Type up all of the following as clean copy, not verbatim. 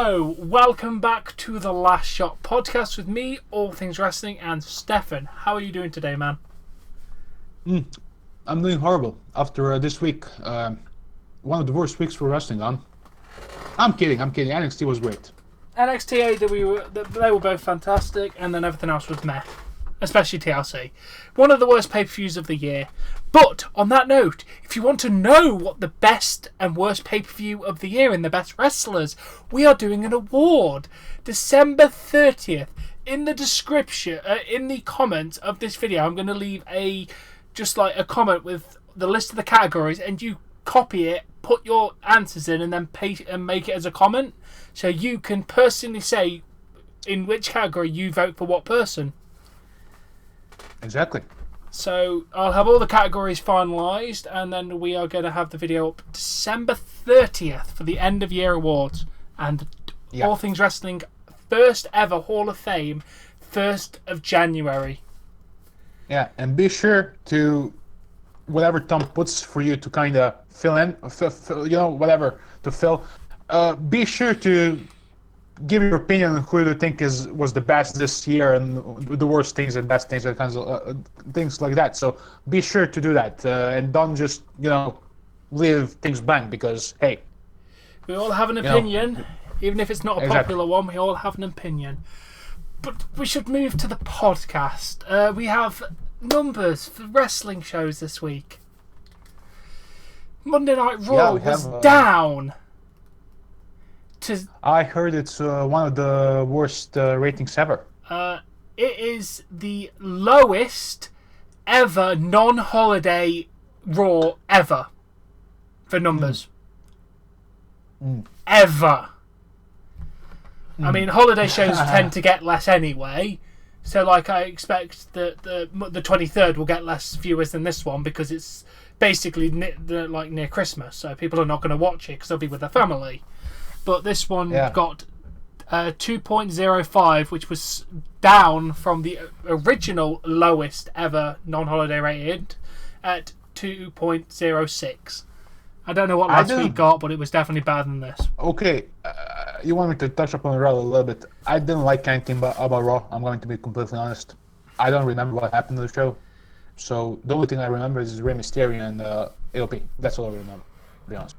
So, welcome back to the Last Shot podcast with me, All Things Wrestling, and Stefan. How are you doing today, man? I'm doing horrible after this week. One of the worst weeks for wrestling on. I'm kidding. NXT was great. NXT, they were both fantastic, and then everything else was meh. Especially TLC. One of the worst pay-per-views of the year. But, on that note, if you want to know what the best and worst pay-per-view of the year and the best wrestlers, we are doing an award. December 30th. In the description, in the comments of this video, I'm going to leave a comment with the list of the categories, and you copy it, put your answers in, and then paste and make it as a comment. So you can personally say in which category you vote for what person. Exactly. So I'll have all the categories finalised, and then we are going to have the video up December 30th for the end of year awards. And All Things Wrestling first ever Hall of Fame, 1st of January. Yeah, and be sure to, whatever Tom puts for you to kind of fill in, whatever to fill, be sure to give your opinion on who you think was the best this year and the worst things and best things, and kinds of things like that. So be sure to do that and don't just leave things blank, because hey, we all have an opinion, even if it's not a popular one. We all have an opinion. But we should move to the podcast. We have numbers for wrestling shows this week. Monday Night Raw was down. I heard it's one of the worst ratings ever. It is the lowest ever non-holiday Raw ever for numbers. Ever. I mean, holiday shows tend to get less anyway. So, I expect that the 23rd will get less viewers than this one, because it's basically near Christmas. So people are not going to watch it because they'll be with their family. But this one got 2.05, which was down from the original lowest ever non-holiday rated at 2.06. I don't know what last week got, but it was definitely better than this. Okay, you want me to touch upon Raw a little bit. I didn't like anything about Raw, I'm going to be completely honest. I don't remember what happened to the show. So the only thing I remember is Rey Mysterio and AOP. That's all I remember, to be honest.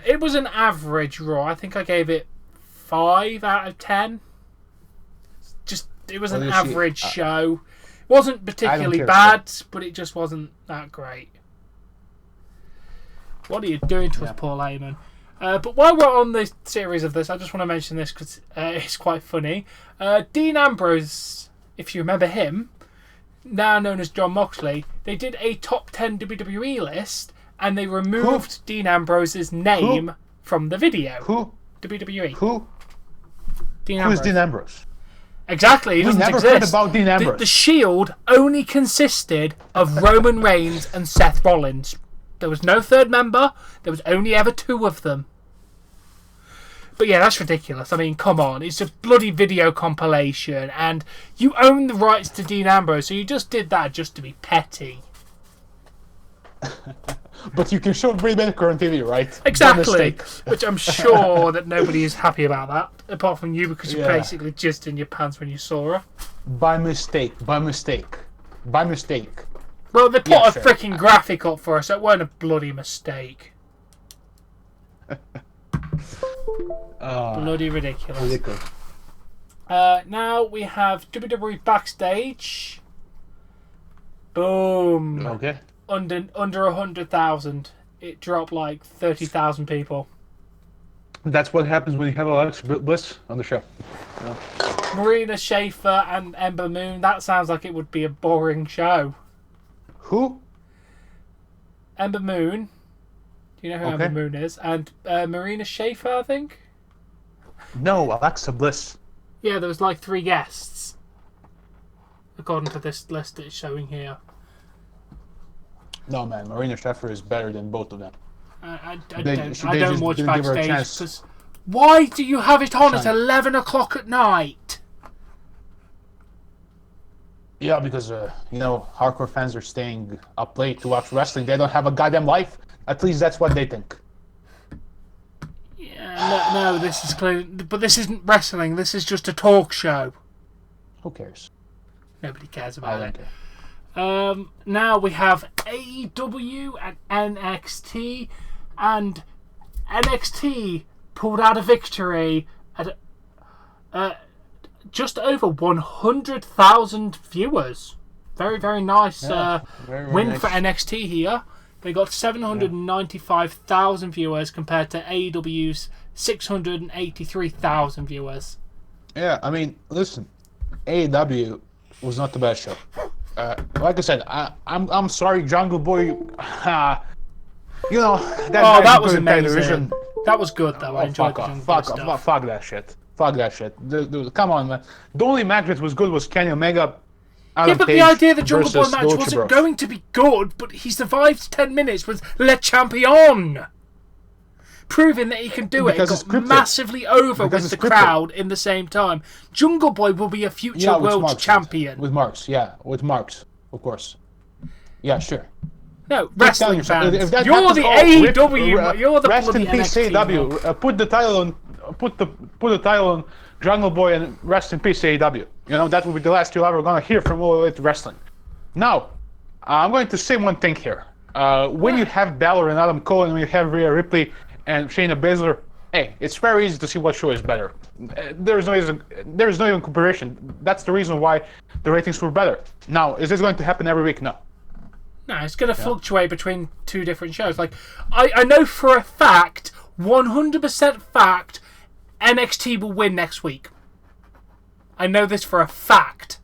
It was an average Raw. I think I gave it 5 out of 10. It was an average show. It wasn't particularly bad, but it just wasn't that great. What are you doing to us, Paul Heyman? But while we're on the series of this, I just want to mention this because it's quite funny. Dean Ambrose, if you remember him, now known as John Moxley, they did a top 10 WWE list, and they removed Dean Ambrose's name from the video. Who? WWE. Who? Dean Ambrose. Who's Dean Ambrose? Exactly, he doesn't exist. Heard about Dean Ambrose. The Shield only consisted of Roman Reigns and Seth Rollins. There was no third member. There was only ever 2 of them. But yeah, that's ridiculous. I mean, come on. It's a bloody video compilation, and you own the rights to Dean Ambrose, so you just did that just to be petty. But you can show Bray Baker on TV, right? Exactly. Which I'm sure that nobody is happy about that, apart from you, because you basically jizzed in your pants when you saw her. By mistake. Well, they put a freaking graphic up for us, so it weren't a bloody mistake. Bloody ridiculous. Now we have WWE Backstage. Boom. Okay. Under 100,000. It dropped like 30,000 people. That's what happens when you have Alexa Bliss on the show. Marina Shafir and Ember Moon. That sounds like it would be a boring show. Who? Ember Moon. Do you know who Ember Moon is? And Marina Shafir, I think? No, Alexa Bliss. Yeah, there was like 3 guests, according to this list that's showing here. No, man, Marina Shafir is better than both of them. I don't watch Backstage. Because why do you have it on at 11 o'clock at night? Yeah, because, hardcore fans are staying up late to watch wrestling. They don't have a goddamn life. At least that's what they think. Yeah, No, this is clear. But this isn't wrestling. This is just a talk show. Who cares? Nobody cares I about don't it. care. Now we have AEW and NXT, and NXT pulled out a victory at just over 100,000 viewers. Very, very nice very win nice. for NXT here. They got 795,000 viewers compared to AEW's 683,000 viewers. Yeah, I mean, listen, AEW was not the best show. Like I said, I'm sorry, Jungle Boy. That was amazing. That was good though. I enjoyed the Jungle Boy stuff. Fuck that shit. Fuck that shit. Dude, come on, man. The only match that was good was Kenny Omega. Yeah, but the idea the Jungle Boy versus match Lucha wasn't Bros. going to be good, but he survived 10 minutes with Le Champion, proving that he can do it. It Because it's got scripted. massively over Because with the it's scripted. crowd in the same time. Jungle Boy will be a future with world Marks, champion. With Marks, yeah. With Marks, of course. Yeah, sure. No, wrestling yourself. fans. If that You're happens, the rip- AEW. You're the rest bloody in peace, NXT. AEW. Put the title on. Put the title on Jungle Boy and rest in peace, AEW. That will be the last you're ever gonna hear from All Elite Wrestling. Now, I'm going to say one thing here. When you have Balor and Adam Cole, and when you have Rhea Ripley and Shayna Baszler, hey, it's very easy to see what show is better. There's no even comparison. That's the reason why the ratings were better. Now, is this going to happen every week? No. No, it's going to fluctuate between two different shows. Like, I know for a fact, 100% fact, NXT will win next week. I know this for a fact.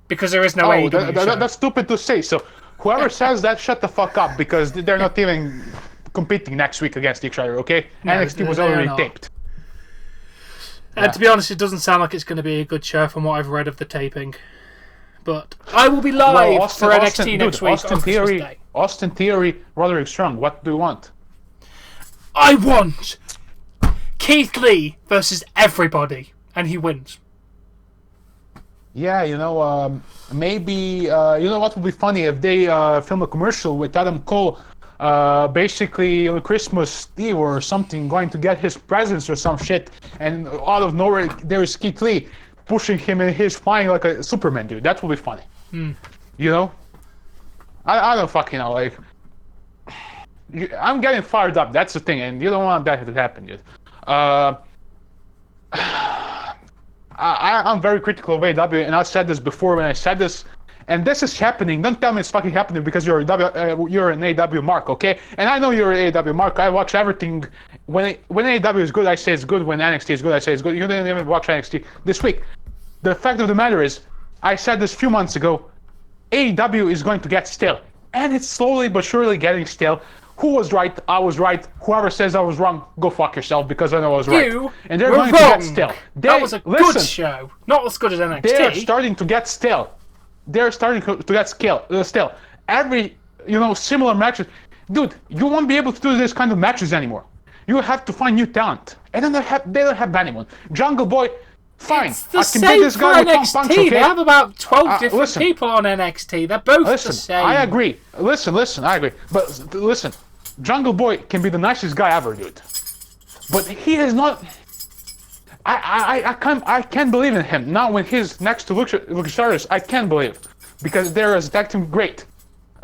Because there is no AEW show. That's stupid to say. So whoever says that, shut the fuck up, because they're not even competing next week against each other, okay? No, NXT was they are already not. taped. And to be honest, it doesn't sound like it's going to be a good show from what I've read of the taping. But I will be live for NXT next week on Christmas Day. Austin Theory, Roderick Strong, what do you want? I want Keith Lee versus everybody, and he wins. Yeah, maybe, what would be funny if they film a commercial with Adam Cole basically on Christmas Eve or something, going to get his presents or some shit, and out of nowhere there's Keith Lee pushing him and he's flying like a Superman dude. That would be funny. I don't fucking know, like, I'm getting fired up, that's the thing, and you don't want that to happen, dude. I'm very critical of AEW, and I've said this before when I said this, and this is happening. Don't tell me it's fucking happening because you're an AEW mark, okay? And I know you're an AEW mark. I watch everything. When AEW is good, I say it's good. When NXT is good, I say it's good. You didn't even watch NXT this week. The fact of the matter is, I said this a few months ago, AEW is going to get stale, and it's slowly but surely getting stale. Who was right? I was right. Whoever says I was wrong, go fuck yourself, because I know I was right. And they're going to get stale. That was a good show. Not as good as NXT. They're starting to get stale. They're starting to get stale. Every, similar matches. Dude, you won't be able to do this kind of matches anymore. You have to find new talent. And then they don't have anyone. Jungle Boy, fine. It's the I can beat this same guy for with Tom NXT. Punch, okay? They have about 12 different listen. people on NXT. They're both the same. I agree. Listen, I agree. But listen, Jungle Boy can be the nicest guy ever, dude. But he is not. I can't believe in him. Now when he's next to Luchasaurus, I can't believe. Because they're acting great.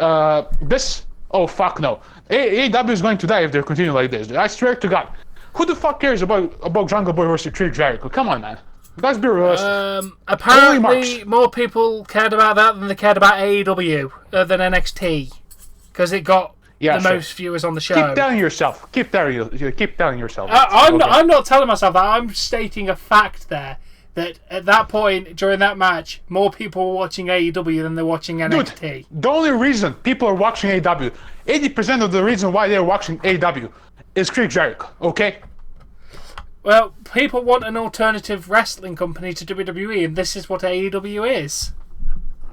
Oh fuck no. AEW is going to die if they continue like this. I swear to God. Who the fuck cares about Jungle Boy versus Chris Jericho? Come on, man. Let's be realistic. Apparently, more people cared about that than they cared about AEW than NXT, because it got most viewers on the show. Keep telling yourself. Keep telling yourself. I'm not telling myself that. I'm stating a fact there. That at that point during that match, more people were watching AEW than they're watching NXT. Dude, the only reason people are watching AEW, 80% of the reason why they're watching AEW is Chris Jericho. Okay. Well, people want an alternative wrestling company to WWE, and this is what AEW is.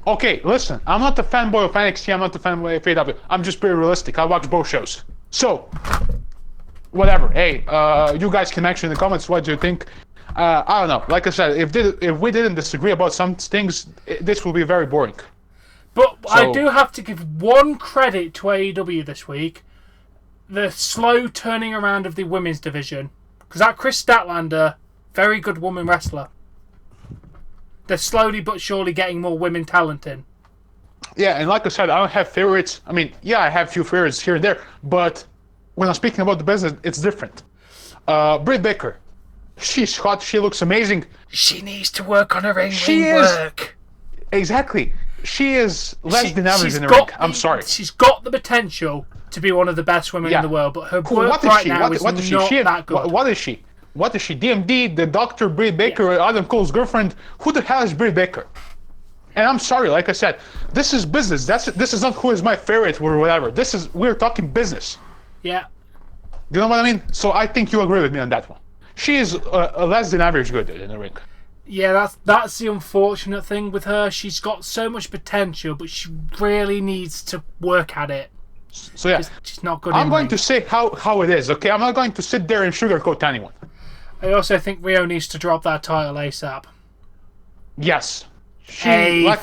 Okay, listen, I'm not a fanboy of NXT, I'm not a fanboy of AEW. I'm just pretty realistic. I watch both shows. So, whatever. Hey, you guys can mention in the comments what you think. I don't know. Like I said, if we didn't disagree about some things, this will be very boring. But I do have to give one credit to AEW this week. The slow turning around of the women's division. Because that Chris Statlander, very good woman wrestler. They're slowly but surely getting more women talent in. Yeah, and like I said, I don't have favorites. I mean, yeah, I have a few favorites here and there, but when I'm speaking about the business, it's different. Britt Baker, she's hot. She looks amazing. She needs to work on her ring work. Exactly. She is less than average in the ring. I'm sorry. She's got the potential to be one of the best women in the world, but her work right now is not that good. What is she? What is she? DMD, the Doctor, Britt Baker, Adam Cole's girlfriend. Who the hell is Britt Baker? And I'm sorry, like I said, this is business. This is not who is my favorite or whatever. We're talking business. Yeah. You know what I mean? So I think you agree with me on that one. She is less than average good in the ring. Yeah, that's the unfortunate thing with her. She's got so much potential, but she really needs to work at it. So yeah, she's not good. I'm going to say how it is. Okay, I'm not going to sit there and sugarcoat anyone. I also think Rio needs to drop that title ASAP. Yes, I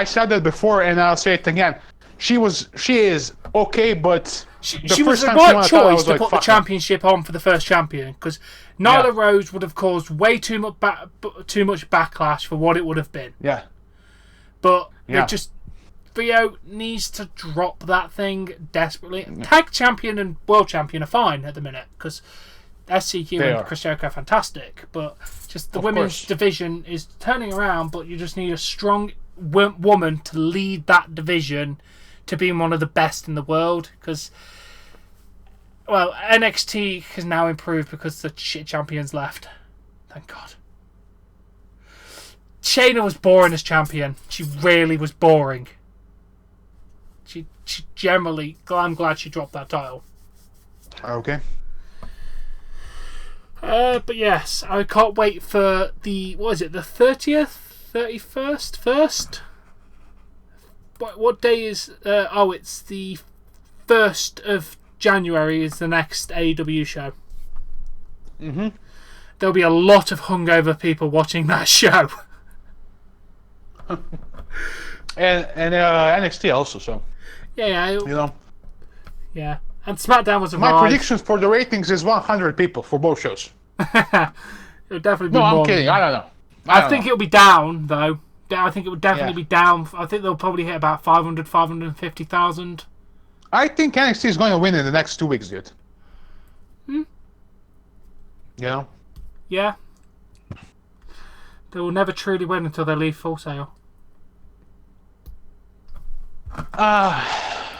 said that before, and I'll say it again. She is okay, but she was the right choice to put the championship on for the first champion, because Nyla Rose would have caused way too much backlash for what it would have been. Yeah, but Rio needs to drop that thing desperately. Tag champion and world champion are fine at the minute, because SCQ and Chris Jericho are fantastic, but just the women's division is turning around, but you just need a strong woman to lead that division to being one of the best in the world, because NXT has now improved because the shit champions left. Thank God. Shayna was boring as champion. She really was boring. She generally, I'm glad she dropped that title. Okay. But yes, I can't wait for the 30th, 31st, 1st? What day is... it's the 1st of January is the next AEW show. Mm-hmm. There'll be a lot of hungover people watching that show. and NXT also, so... Yeah. You know? Yeah. And SmackDown was a My predictions for the ratings is 100 people for both shows. It'll definitely be more. No, I'm kidding. I don't know. I think it'll be down, though. I think it would definitely be down. I think they'll probably hit about 550,000. I think NXT is going to win in the next 2 weeks, dude. You know? Yeah. They will never truly win until they leave Full Sail.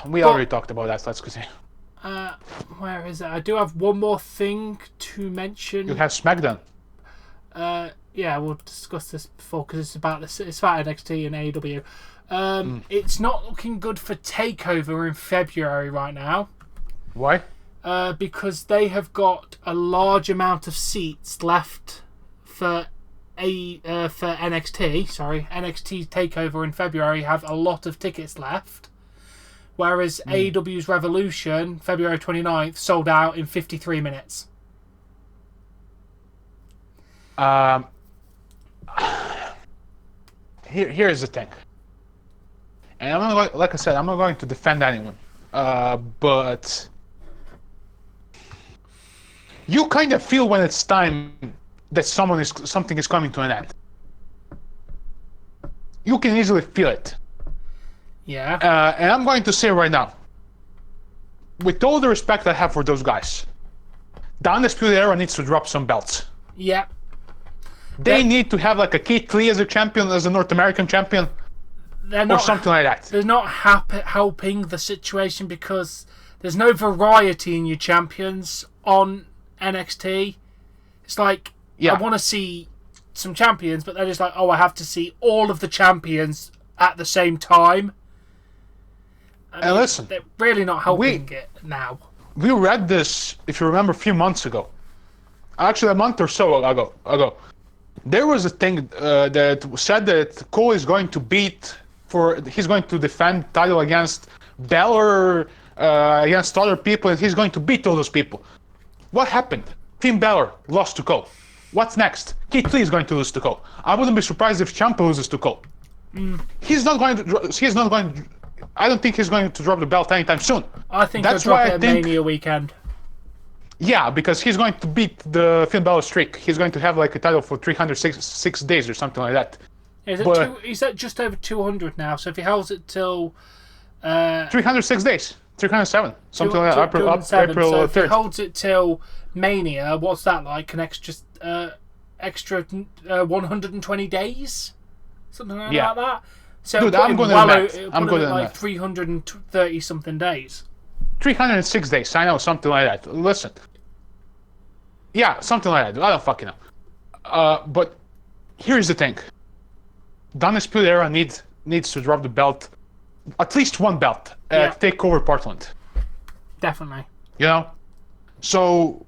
We already talked about that, let's continue. Where is it? I do have one more thing to mention. You have SmackDown. Yeah, we'll discuss this before because it's about NXT and AEW. It's not looking good for TakeOver in February right now. Why? Because they have got a large amount of seats left for NXT. Sorry, NXT TakeOver in February have a lot of tickets left. Whereas AEW's Revolution, February 29th, sold out in 53 minutes. Here's the thing. And I'm not, like I said, I'm not going to defend anyone. But you kind of feel when it's time that something is coming to an end. You can easily feel it. Yeah. And I'm going to say right now, with all the respect I have for those guys, the Undisputed Era needs to drop some belts. Yeah. They need to have like a Keith Lee as a champion, as a North American champion, or something like that. They're not helping the situation because there's no variety in your champions on NXT. It's like, I want to see some champions, but they're just like, I have to see all of the champions at the same time. And listen, they're really not helping it now. We read this, if you remember, a few months ago. Actually, a month or so ago. There was a thing that said that Cole is going to he's going to defend title against Balor, against other people, and he's going to beat all those people. What happened? Finn Balor lost to Cole. What's next? Keith Lee is going to lose to Cole. I wouldn't be surprised if Ciampa loses to Cole. He's not going to. I don't think he's going to drop the belt anytime soon. I think he'll drop it at Mania weekend. Yeah, because he's going to beat the Finn Balor streak. He's going to have like a title for 306 days or something like that. He's at just over 200 now. So if he holds it till 306 days, 307, something like that. April so if 3rd. he holds it till Mania, what's that like? An extra 120 days, something like that. So dude, I'm going to like 330 something days. 306 days. I know, something like that. Listen. Yeah, something like that. I don't fucking know. But here's the thing. The Undisputed Era needs to drop the belt, at least one belt, to take over Portland. Definitely. You know, so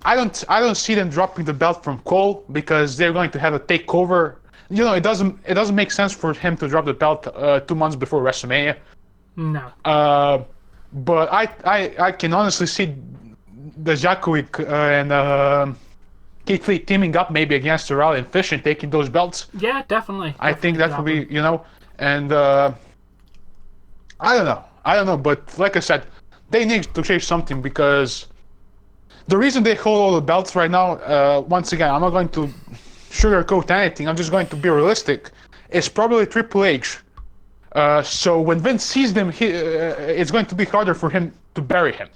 I don't see them dropping the belt from Cole because they're going to have a takeover. You know, it doesn't make sense for him to drop the belt 2 months before WrestleMania. No. But I can honestly see the Jakovic and Keith Lee teaming up maybe against Raleigh and Fish and taking those belts. Yeah, definitely. I think that would be, you know, and I don't know, but like I said, they need to change something because the reason they hold all the belts right now, once again, I'm not going to sugarcoat anything, I'm just going to be realistic, it's probably Triple H. So when Vince sees them, it's going to be harder for him to bury them,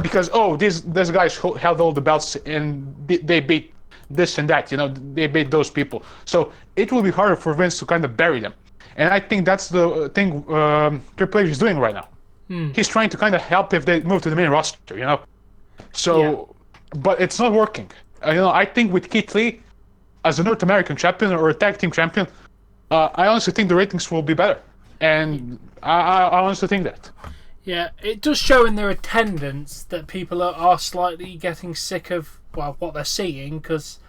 because these guys held all the belts and they beat this and that, you know, they beat those people. So it will be harder for Vince to kind of bury them, and I think that's the thing Triple H is doing right now. He's trying to kind of help if they move to the main roster, you know. So, but it's not working. You know, I think with Keith Lee as a North American champion or a tag team champion, I honestly think the ratings will be better, and I honestly think that. Yeah, it does show in their attendance that people are slightly getting sick of, well, what they're seeing, because,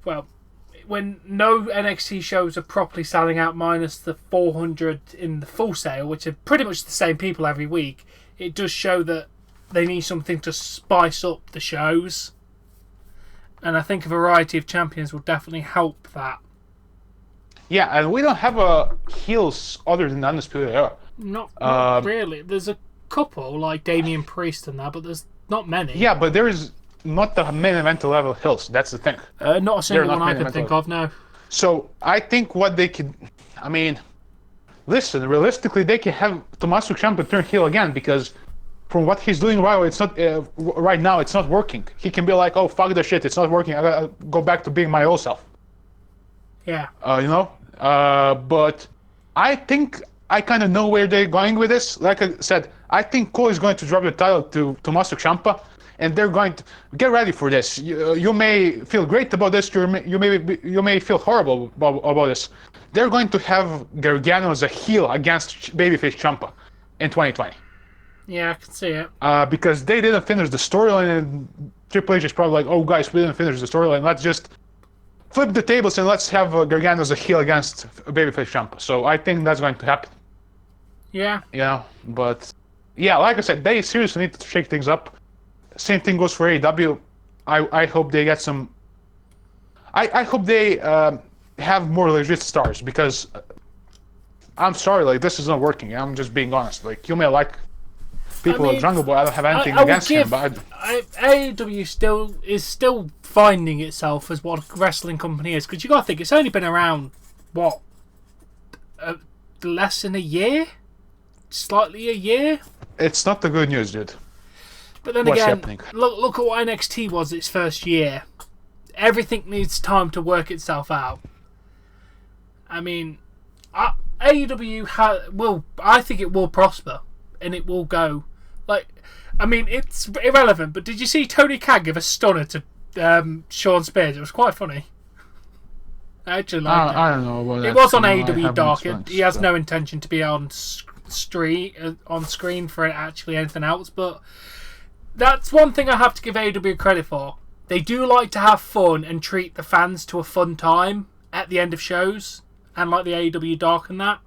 well, when no NXT shows are properly selling out minus the 400 in the Full Sail, which are pretty much the same people every week, it does show that they need something to spice up the shows. And I think a variety of champions will definitely help that. Yeah, and we don't have heels other than Undisputed Era. Not really. There's a couple, like Damian Priest and that, but there's not many. Yeah, but there's not the main event level heels. That's the thing. Not a single one I can think of, no. So I think what they could... I mean, listen, realistically, they can have Tommaso Ciampa turn heel again, because from what he's doing right now, it's not working. He can be like, oh, fuck the shit, it's not working. I gotta go back to being my old self. Yeah. You know? But I think I kind of know where they're going with this. Like I said, I think Cole is going to drop the title to Tommaso Ciampa, and they're going to get ready for this. You may feel great about this. You may feel horrible about this. They're going to have Gargano as a heel against babyface Ciampa in 2020. Yeah, I can see it. Because they didn't finish the storyline, and Triple H is probably like, oh guys, we didn't finish the storyline. Let's just flip the tables and let's have Gargano as a heel against babyface Ciampa. So I think that's going to happen. Yeah. You know, but yeah, like I said, they seriously need to shake things up. Same thing goes for AEW. I hope they get some... I hope they have more legit stars, because I'm sorry, like, this is not working. I'm just being honest. Like, you may like people like Jungle Boy. I don't have anything against him, but AEW is still finding itself as what a wrestling company is, because you got to think it's only been around what, less than a year, slightly a year. It's not the good news, dude. But then again, look at what NXT was its first year. Everything needs time to work itself out. I mean, AEW I think it will prosper, and it will go. Like, I mean, it's irrelevant, but did you see Tony Khan give a stunner to Sean Spears? It was quite funny. I actually liked it. I don't know about that. It was on AEW Dark. He has no intention to be on screen for actually anything else, but that's one thing I have to give AEW credit for. They do like to have fun and treat the fans to a fun time at the end of shows, and like the AEW Dark and that.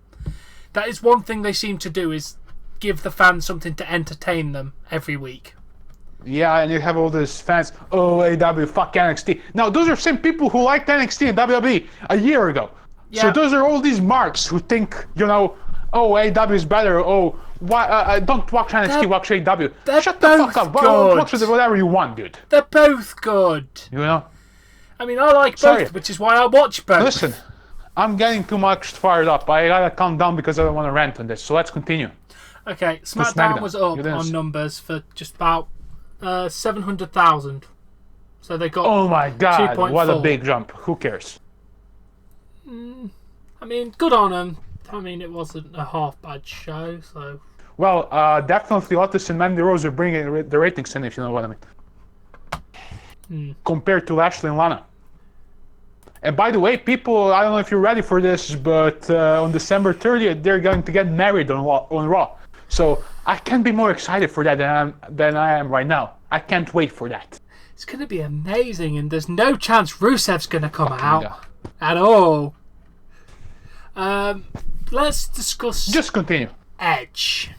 That is one thing they seem to do, is give the fans something to entertain them every week. Yeah, and you have all these fans, oh, AEW, fuck NXT. Now, those are same people who liked NXT and WWE a year ago. Yeah. So those are all these marks who think, you know, oh, AEW is better. Oh, why? Don't watch NXT, watch AEW. they're Shut the fuck both up. good. Watch whatever you want, dude. They're both good. You know? I mean, I like Sorry. both, which is why I watch both. Listen, I'm getting too much fired up. I gotta calm down because I don't want to rant on this. So let's continue. Okay, SmackDown was up You didn't- on numbers for just about 700,000. So they got. Oh my god, 2.4. what a big jump. Who cares? I mean, good on them. I mean, it wasn't a half bad show, so. Well, definitely Otis and Mandy Rose are bringing the ratings in, if you know what I mean. Compared to Lashley and Lana. And by the way, people, I don't know if you're ready for this, but on December 30th, they're going to get married on Raw. So I can't be more excited for that than I am right now. I can't wait for that. It's going to be amazing, and there's no chance Rusev's going to come out yeah. at all. Let's discuss Just continue. Edge.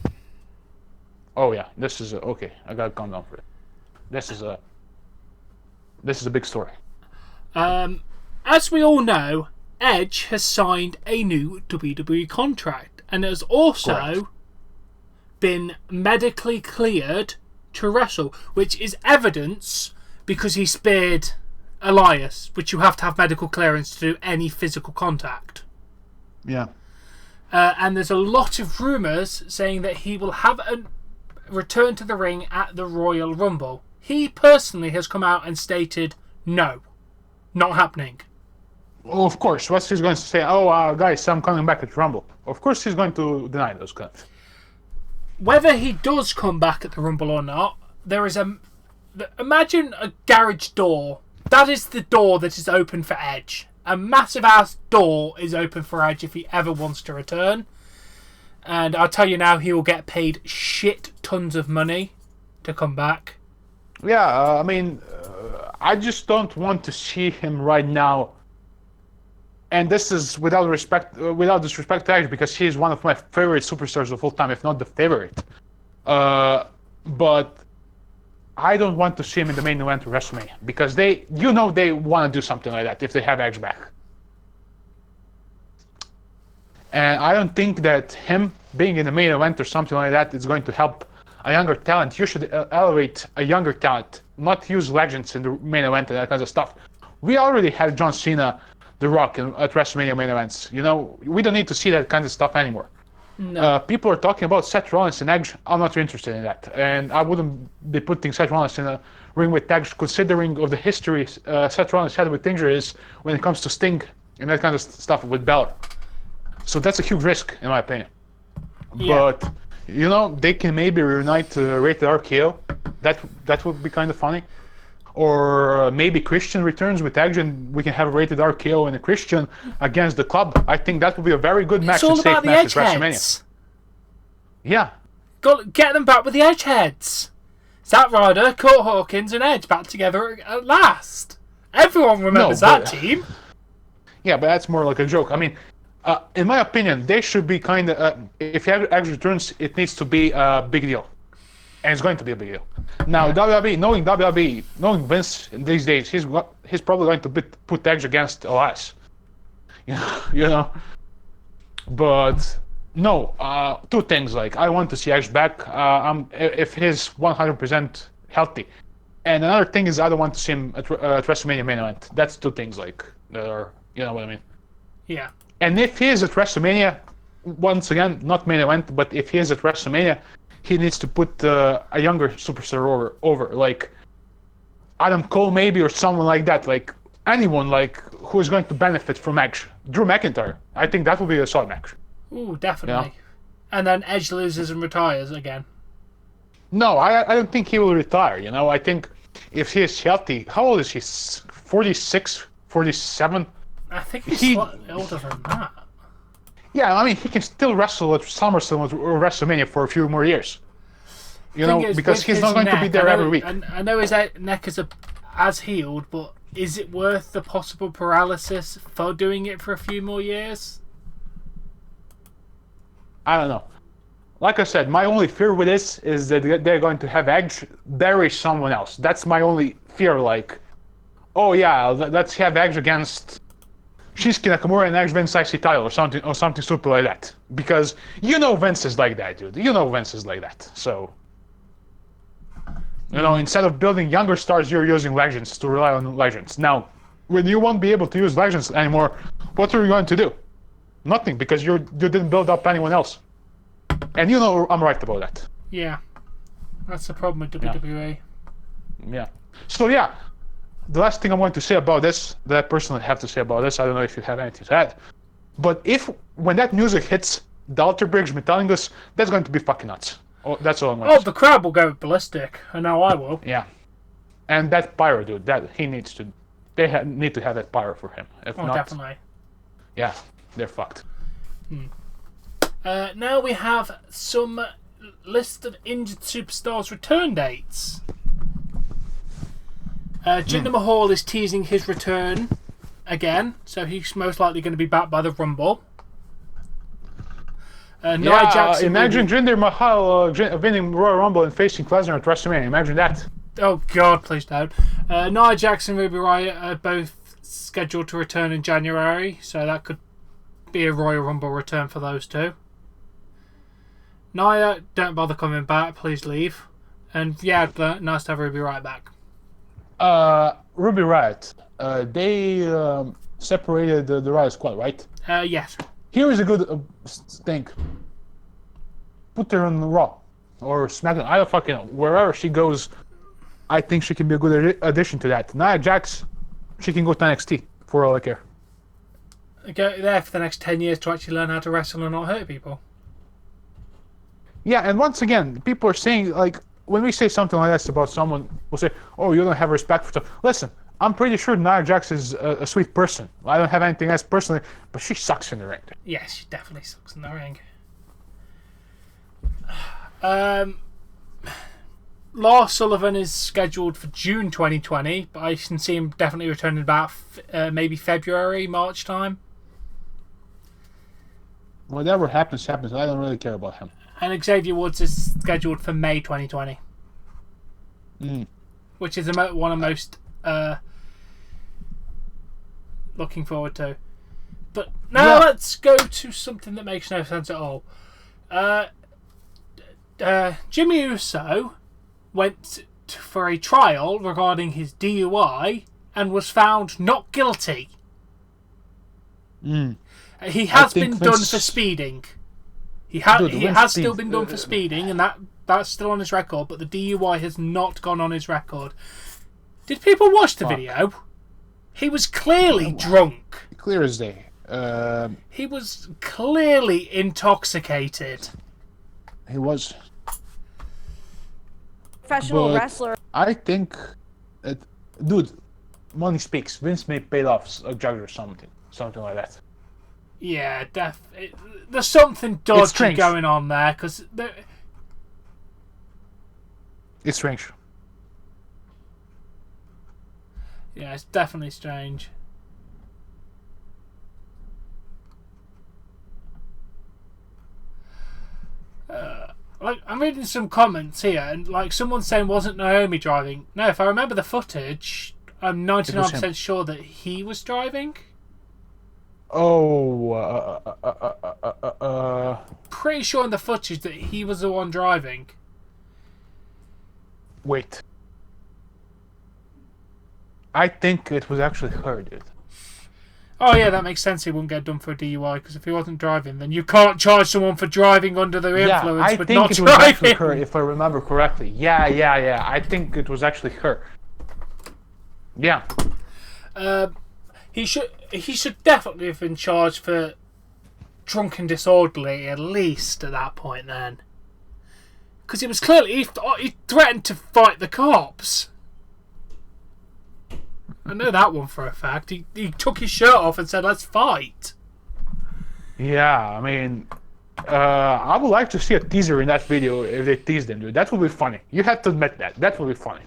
Oh yeah, this is okay. I gotta calm down for it. This is a big story. As we all know, Edge has signed a new WWE contract and has also Correct. been medically cleared to wrestle, which is evidence because he speared Elias, which you have to have medical clearance to do any physical contact. Yeah. And there's a lot of rumours saying that he will have a return to the ring at the Royal Rumble. He personally has come out and stated, no, not happening. Well, of course, what's he going to say? Oh, guys, I'm coming back at Rumble. Of course he's going to deny those claims. Whether he does come back at the Rumble or not, there is a... Imagine a garage door. That is the door that is open for Edge. A massive ass door is open for Edge if he ever wants to return. And I'll tell you now, he will get paid shit tons of money to come back. Yeah, I mean, I just don't want to see him right now. And this is without disrespect to Edge, because he's one of my favorite superstars of all time, if not the favorite. But I don't want to see him in the main event of WrestleMania, because they want to do something like that if they have Edge back. And I don't think that him being in the main event or something like that is going to help a younger talent. You should elevate a younger talent, not use legends in the main event and that kind of stuff. We already had John Cena, The Rock at WrestleMania main events. You know, we don't need to see that kind of stuff anymore. No. People are talking about Seth Rollins and Edge. I'm not interested in that, and I wouldn't be putting Seth Rollins in a ring with Edge, considering of the history Seth Rollins had with injuries when it comes to Sting and that kind of stuff with Balor. So that's a huge risk, in my opinion. Yeah. But you know, they can maybe reunite Rated RKO. That would be kind of funny. Or maybe Christian returns with Edge, and we can have a Rated RKO and a Christian against the Club. I think that would be a very good match. It's all and safe about the match edge at WrestleMania. heads. Yeah. Get them back with the edge heads. Zack Ryder, Kurt Hawkins, and Edge back together at last. Everyone remembers that team. Yeah, but that's more like a joke. I mean, in my opinion, they should be kind of. If Edge returns, it needs to be a big deal, and it's going to be a big deal. Now, WWE, knowing Vince in these days, he's probably going to put Edge against Elias. You know. But no, two things. Like, I want to see Edge back. If he's 100% healthy, and another thing is I don't want to see him at WrestleMania main event. That's two things. Like, that are, you know what I mean. Yeah. And if he is at WrestleMania, once again, not main event, but if he is at WrestleMania, he needs to put a younger superstar over, like Adam Cole maybe, or someone like that, like anyone like who is going to benefit from Edge. Drew McIntyre. I think that would be a solid match. Ooh, definitely. Yeah. And then Edge loses and retires again. No, I don't think he will retire. You know, I think if he is healthy, how old is he? 46, 47? I think he's slightly older than that. Yeah, I mean, he can still wrestle at SummerSlam or WrestleMania for a few more years. You know, because he's not going to be there every week. I know his neck has healed, but is it worth the possible paralysis for doing it for a few more years? I don't know. Like I said, my only fear with this is that they're going to have Edge bury someone else. That's my only fear. Like, oh yeah, let's have Edge against Shinsuke Nakamura next Vince IC title or something stupid like that. Because Vince is like that, dude. Vince is like that. So, instead of building younger stars, you're using legends to rely on legends. Now, when you won't be able to use legends anymore, what are you going to do? Nothing, because you didn't build up anyone else. And I'm right about that. Yeah. That's the problem with WWE. Yeah. So, yeah. The last thing I want to say about this, that I personally have to say about this, I don't know if you have anything to add, but when that music hits the Alter Bridge Metallingus, that's going to be fucking nuts. Oh, that's all I'm going to say. The crowd will go ballistic. I know I will. Yeah. And that pyro, dude, they need to have that pyro for him. If not, definitely. Yeah, they're fucked. Now we have some list of injured superstars' return dates. Jinder Mahal is teasing his return again, so he's most likely going to be back by the Rumble. Nia Jackson. Imagine Jinder Mahal winning Royal Rumble and facing Lesnar at WrestleMania. Imagine that. Oh God, please don't. Nia Jackson and Ruby Riott are both scheduled to return in January, so that could be a Royal Rumble return for those two. Nia, don't bother coming back, please leave. And yeah, nice to have Ruby Riott back. Ruby Riott, they separated the Riott Squad, right? Yes. Here is a good thing. Put her on Raw or SmackDown. I don't fucking know. Wherever she goes, I think she can be a good addition to that. Nia Jax, she can go to NXT for all I care. Go there for the next 10 years to actually learn how to wrestle and not hurt people. Yeah, and once again, people are saying, like, when we say something like this about someone, we'll say, oh, you don't have respect for stuff. Listen, I'm pretty sure Nia Jax is a sweet person. I don't have anything else personally, but she sucks in the ring. Yes, she definitely sucks in the ring. Lars Sullivan is scheduled for June 2020, but I can see him definitely returning about maybe February, March time. Whatever happens. I don't really care about him. And Xavier Woods is scheduled for May 2020. Which is one I'm most looking forward to. But now let's go to something that makes no sense at all. Jimmy Uso went for a trial regarding his DUI and was found not guilty. He has been done for speeding. He has still been done for speeding, and that's still on his record, but the DUI has not gone on his record. Did people watch the video? He was clearly drunk. Clear as day. He was clearly intoxicated. He was. Professional wrestler. I think, dude, money speaks. Vince may pay off a judge or something like that. Yeah, there's something dodgy going on there because it's strange. Yeah, it's definitely strange. I'm reading some comments here, and someone's saying, wasn't Naomi driving? No, if I remember the footage, I'm 99% sure that he was driving. Pretty sure in the footage that he was the one driving. Wait. I think it was actually her, dude. Oh yeah, that makes sense. He wouldn't get done for a DUI because if he wasn't driving, then you can't charge someone for driving under the influence but not driving. I think it was actually her, if I remember correctly. Yeah. I think it was actually her. Yeah. He should definitely have been charged for drunk and disorderly at least at that point then, because it was clearly he threatened to fight the cops. I know that one for a fact. He took his shirt off and said, let's fight. Yeah, I mean, I would like to see a teaser in that video if they teased him, dude. That would be funny. You have to admit that. That would be funny.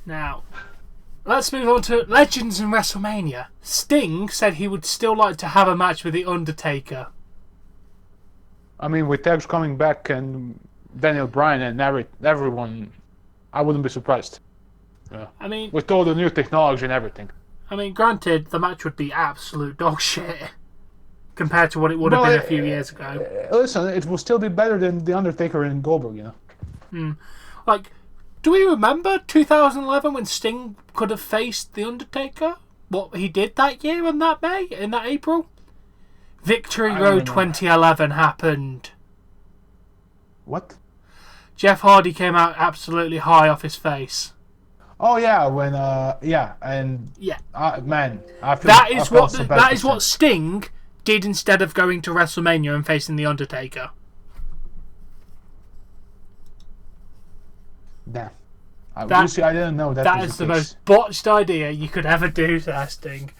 Now, let's move on to Legends in WrestleMania. Sting said he would still like to have a match with The Undertaker. I mean, with Edge coming back and Daniel Bryan and everyone, I wouldn't be surprised. Yeah. I mean, With all the new technology and everything. Granted, the match would be absolute dog shit compared to what it would have been a few years ago. Listen, it will still be better than The Undertaker and Goldberg, you know? Like, do we remember 2011 when Sting could have faced The Undertaker? What he did that year in that April? Victory Road 2011 happened. What? Jeff Hardy came out absolutely high off his face. Oh yeah, when man, That is what Sting did instead of going to WrestleMania and facing The Undertaker. Damn. I didn't know that. That is the most botched idea you could ever do to Sting.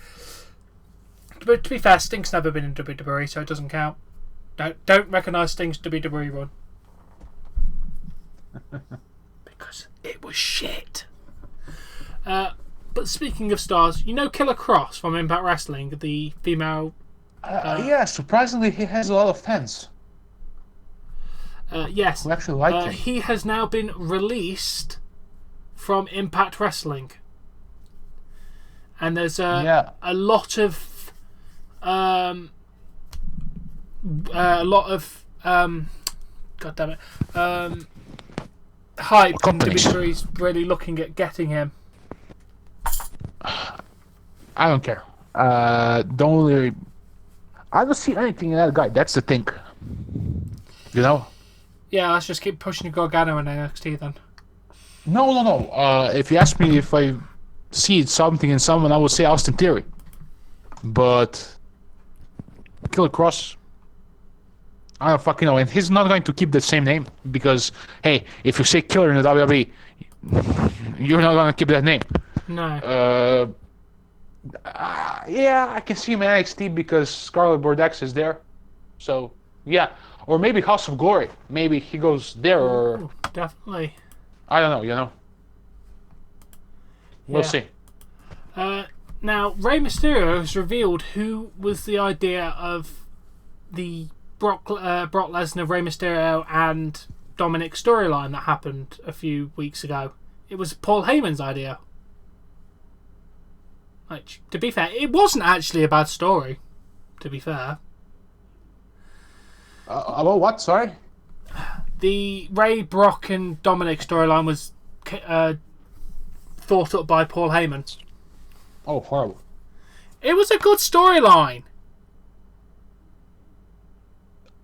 But to be fair, Sting's never been in WWE, so it doesn't count. Don't recognise Sting's WWE run. Because it was shit. But speaking of stars, you know Killer Cross from Impact Wrestling, the female... yeah, surprisingly he has a lot of fans. Yes. Who actually like him. He has now been released from Impact Wrestling. And there's a lot of... God damn it. Hype and WWE's really looking at getting him. I don't care. I don't see anything in that guy. That's the thing. You know? Yeah, let's just keep pushing Gargano in NXT then. No. If you ask me if I see something in someone, I would say Austin Theory. But Killer Cross, I don't fucking know. And he's not going to keep the same name because, hey, if you say Killer in the WWE, you're not going to keep that name. No. Yeah, I can see him in NXT because Scarlett Bordeaux is there. So, yeah. Or maybe House of Glory. Maybe he goes there or... Ooh, definitely. I don't know, you know. We'll see. Now, Rey Mysterio has revealed who was the idea of the Brock Lesnar, Rey Mysterio and Dominic storyline that happened a few weeks ago. It was Paul Heyman's idea. Like, to be fair, it wasn't actually a bad story, to be fair. About what? Sorry? The Ray, Brock and Dominic storyline was thought up by Paul Heyman. Oh, horrible. It was a good storyline.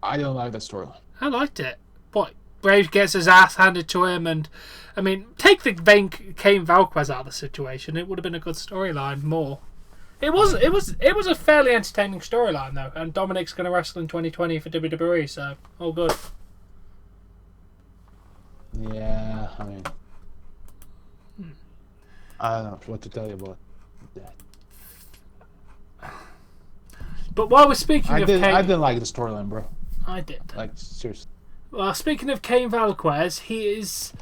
I don't like that storyline. I liked it. What? Brave gets his ass handed to him, and I mean, take the Cain Velasquez out of the situation. It would have been a good storyline. More. It was a fairly entertaining storyline though, and Dominic's going to wrestle in 2020 for WWE, so all good. Yeah, I mean, I don't know what to tell you about that. But while we're speaking I of Cain, I didn't like the storyline, bro. I did. Like, seriously. Well, speaking of Cain Velasquez, he is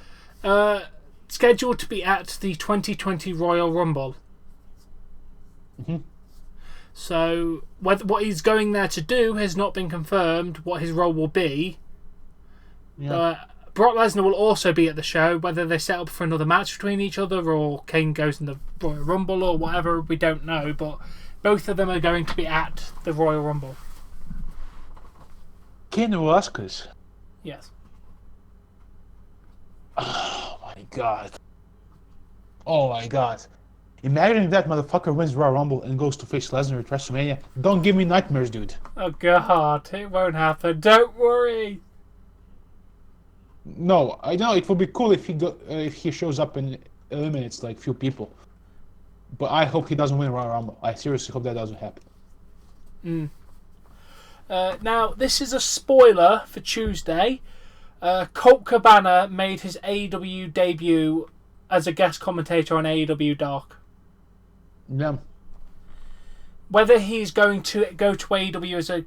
scheduled to be at the 2020 Royal Rumble. Mm-hmm. So, what he's going there to do has not been confirmed. What his role will be. Yeah. Brock Lesnar will also be at the show. Whether they set up for another match between each other or Kane goes in the Royal Rumble or whatever, we don't know. But both of them are going to be at the Royal Rumble. Cain Velasquez. Yes. Oh my god. Oh my god. Imagine if that motherfucker wins Royal Rumble and goes to face Lesnar at WrestleMania. Don't give me nightmares, dude. Oh god, it won't happen. Don't worry. No, I know it would be cool if he shows up and eliminates like few people. But I hope he doesn't win Royal Rumble. I seriously hope that doesn't happen. Now, this is a spoiler for Tuesday. Colt Cabana made his AEW debut as a guest commentator on AEW Dark. Yeah. Whether he's going to go to AEW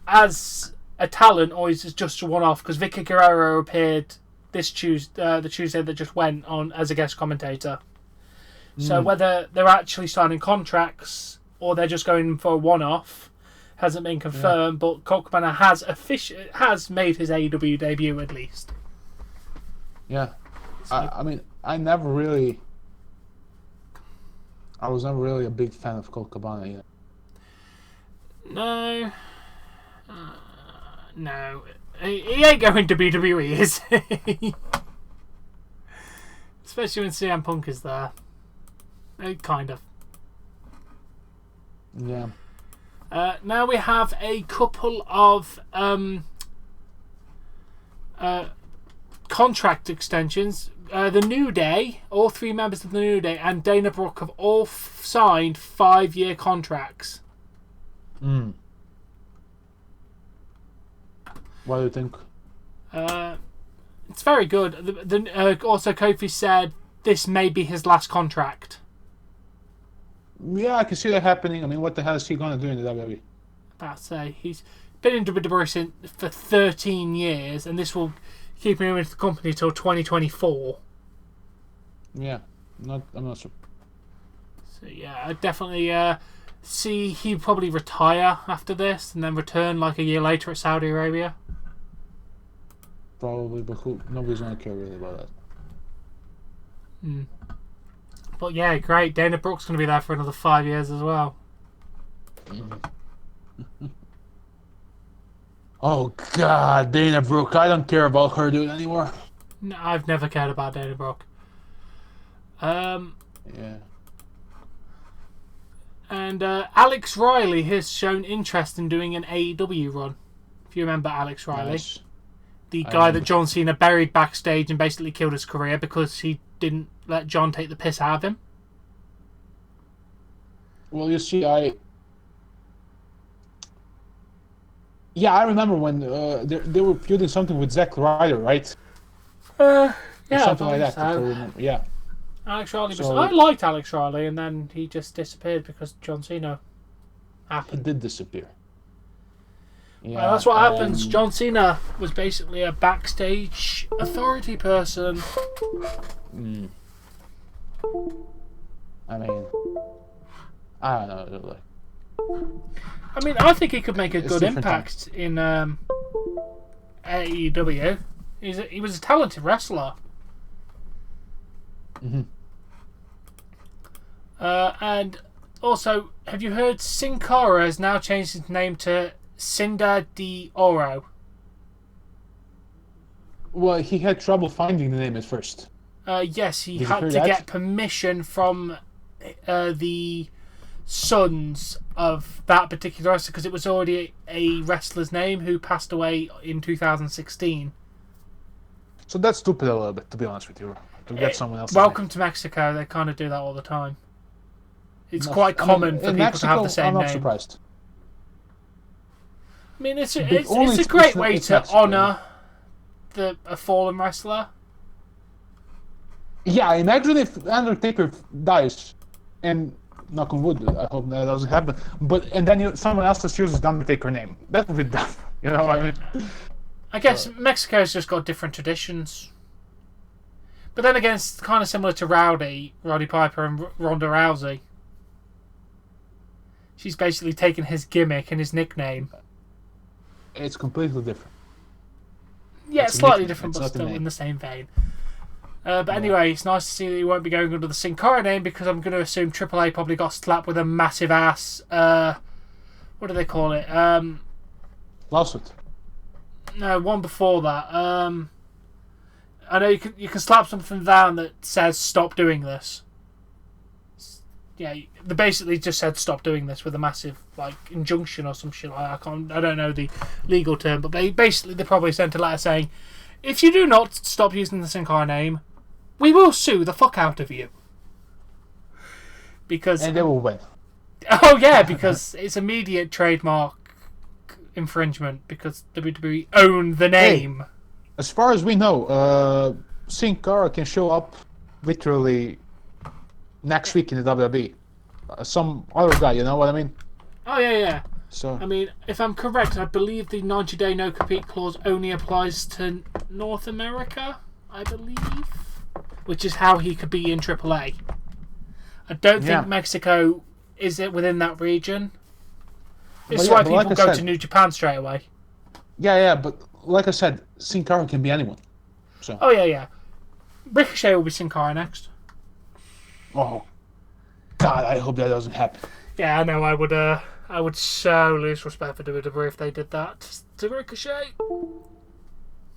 as a talent or is it just a one-off, because Vicky Guerrero appeared this the Tuesday that just went on as a guest commentator. So whether they're actually signing contracts or they're just going for a one-off hasn't been confirmed, but Colt Cabana has made his AEW debut at least. Yeah. So, I mean, I never really I was never really a big fan of Colt Cabana either. No. No. He ain't going to WWE, is he? Especially when CM Punk is there. Kind of. Yeah. Now we have a couple of contract extensions. The New Day, all three members of the New Day, and Dana Brooke have all signed 5-year contracts. What do you think? It's very good. Also, Kofi said this may be his last contract. Yeah, I can see that happening. I mean, what the hell is he going to do in the WWE? About to say, he's been in WWE for 13 years, and this will keep him with the company till 2024. Yeah, I'm not sure. So yeah, I definitely see he'll probably retire after this, and then return like a year later at Saudi Arabia. Probably, but nobody's going to care really about that. But yeah, great. Dana Brooke's going to be there for another 5 years as well. Oh God, Dana Brooke! I don't care about her dude anymore. No, I've never cared about Dana Brooke. Yeah. And Alex Riley has shown interest in doing an AEW run. If you remember Alex Riley. Nice. The guy that John Cena buried backstage and basically killed his career because he didn't let John take the piss out of him. Well, you see, I remember when they were feuding something with Zack Ryder, right? Yeah, something like that. So. Yeah. Alex Riley. I liked Alex Riley, and then he just disappeared because John Cena happened. He did disappear. Yeah, Well, that's what happens. John Cena was basically a backstage authority person. I mean, I don't know. I mean, I think he could make a good different impact in AEW. He was a talented wrestler. And also, have you heard Sin Cara has now changed his name to Cinder de Oro? Well, he had trouble finding the name at first. Yes, he had to get permission from the sons of that particular wrestler because it was already a wrestler's name who passed away in 2016. So that's stupid a little bit, to be honest with you. To get someone else. Welcome to Mexico. They kind of do that all the time. It's quite common for people Mexico, to have the same I'm not name. surprised. I mean, it's a great way to honour a fallen wrestler. Yeah, imagine if Undertaker dies, and knock on wood, I hope that doesn't happen. And then someone else just uses the Undertaker name. That would be dumb. You know what I mean? I guess Mexico's just got different traditions. But then again, it's kind of similar to Roddy Piper and Ronda Rousey. She's basically taken his gimmick and his nickname. It's completely different. Yeah, it's slightly different, but still in the same vein. But anyway, it's nice to see that he won't be going under the Sin Cara name because I'm going to assume AAA probably got slapped with a massive ass. What do they call it? Lawsuit. No, one before that. I know you can slap something down that says "Stop doing this." Yeah, they basically just said "Stop doing this" with a massive injunction or some shit like that. I don't know the legal term, but they probably sent a letter saying, "If you do not stop using the Sin Cara name, we will sue the fuck out of you." And they will win. Oh yeah, because it's immediate trademark infringement because WWE own the name. Hey, as far as we know, Sin Cara can show up literally next week in the WWE. Some other guy, you know what I mean? Oh yeah. So I mean, if I'm correct, I believe the 90-day no-compete clause only applies to North America, I believe, which is how he could be in AAA. I don't think Mexico is it within that region. This is why people go to New Japan straight away. Yeah, but like I said, Sin Cara can be anyone. So. Oh yeah. Ricochet will be Sin Cara next. Oh, God, I hope that doesn't happen. Yeah, I know. I would so lose respect for WWE if they did that to Ricochet.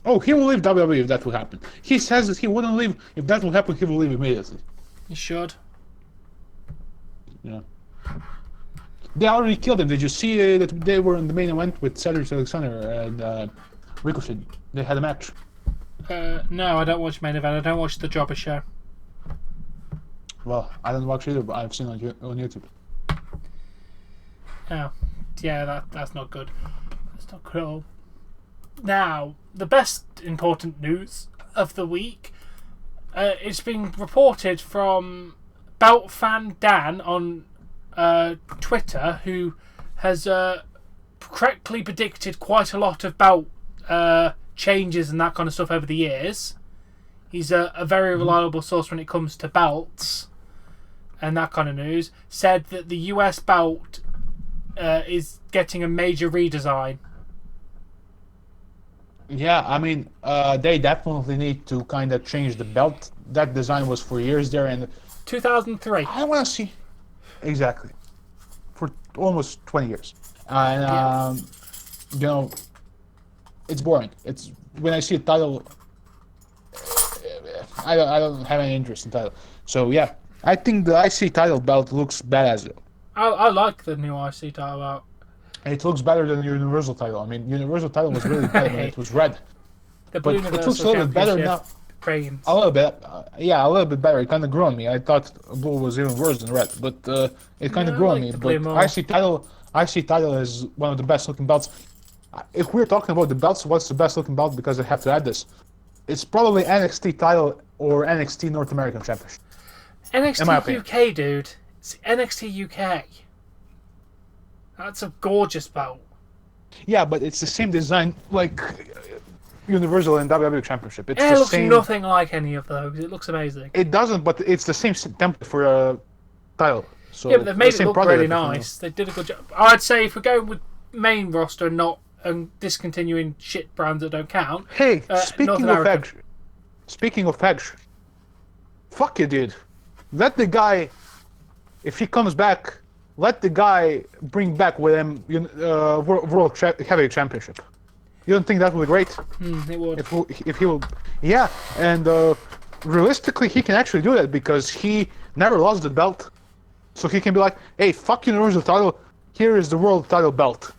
Oh, he will leave WWE if that will happen. He says that he wouldn't leave. If that will happen, he will leave immediately. You should. Yeah. They already killed him. Did you see that they were in the main event with Cedric Alexander and Ricochet? They had a match. No, I don't watch main event. I don't watch the Jobber Show. Well, I don't watch either, but I've seen it on YouTube. Oh, yeah, that's not good. That's not good at all. Now, the best important news of the week. It's been reported from Belt Fan Dan on Twitter, who has correctly predicted quite a lot of belt changes and that kind of stuff over the years. He's a very reliable source when it comes to belts and that kind of news. Said that the US belt is getting a major redesign. Yeah, I mean, they definitely need to kind of change the belt. That design was for years there, and 2003. I want to see exactly for almost 20 years, and you know, it's boring. It's when I see a title, I don't have any interest in title. So yeah, I think the IC title belt looks badass though. I like the new IC title belt. It looks better than the Universal title. I mean, Universal title was really bad when it was red. The But Blue it looks a little bit better now. Reigns. A little bit, yeah, a little bit better. It kind of grew on me. I thought blue was even worse than red, but it kind of grew on me. But IC title is one of the best looking belts. If we're talking about the belts, what's the best looking belt? Because I have to add this. It's probably NXT title or NXT North American Championship. NXT UK, dude. It's NXT UK. That's a gorgeous belt. Yeah, but it's the same design like Universal and WWE Championship. It looks nothing like any of those. It looks amazing. It doesn't, but it's the same template for a title. So yeah, but they've made it look really nice. They did a good job. I'd say if we're going with main roster and not discontinuing shit brands that don't count. Hey, speaking of edge, fuck you, dude. Let the guy, if he comes back, let the guy bring back with him World Heavyweight Championship. You don't think that would be great? It would. If he will, yeah. And realistically, he can actually do that because he never lost the belt, so he can be like, "Hey, fuck Universal title. Here is the World title belt."